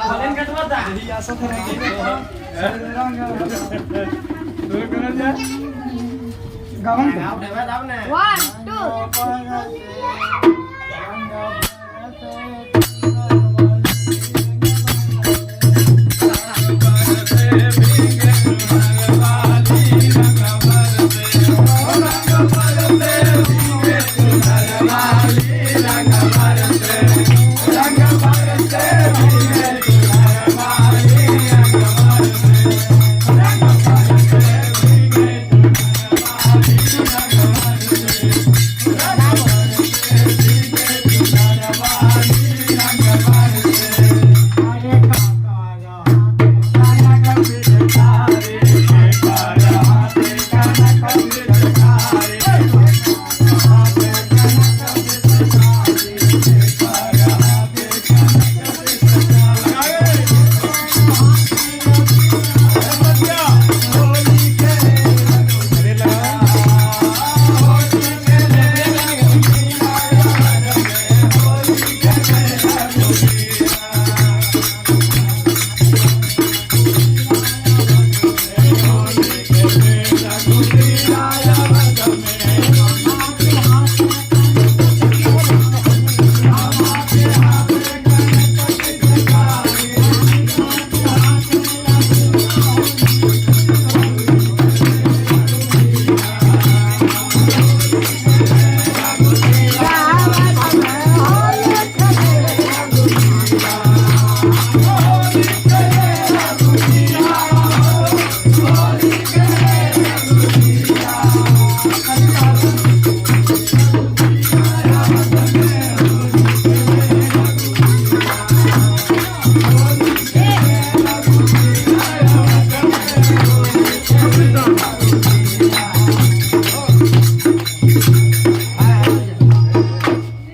ભલેન કટવા તા એ આસો થરાગી રંગ દો કર જા ગાવન આવ ને 1 2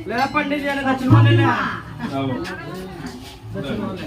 લેલા પંડિત એને દક્ષિણ માં લે લે આવો દક્ષિણ માં લે